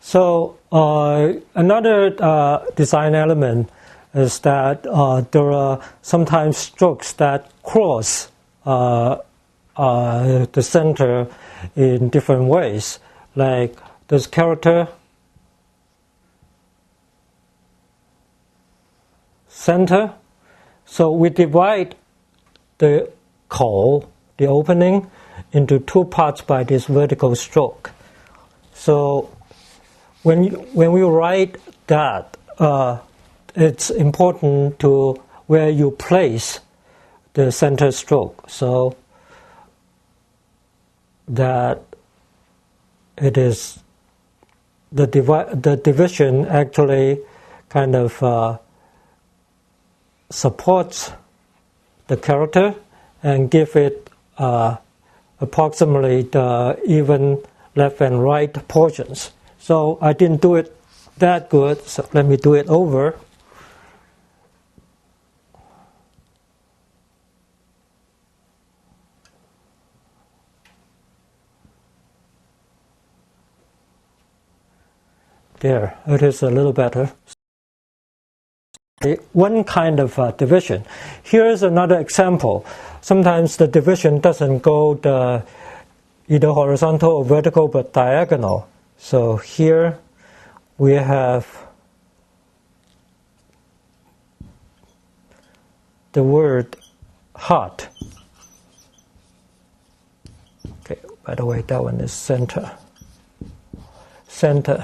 So another design element is that there are sometimes strokes that cross the center in different ways, like this character center. So we divide the core, the opening, into two parts by this vertical stroke. So when we write that, it's important to where you place the center stroke, so that it is the division actually kind of supports the character and give it approximately the even left and right portions. So I didn't do it that good, so let me do it over. There, it is a little better. One kind of division. Here's another example. Sometimes the division doesn't go either horizontal or vertical, but diagonal. So here we have the word heart. Okay, by the way, that one is center. Center.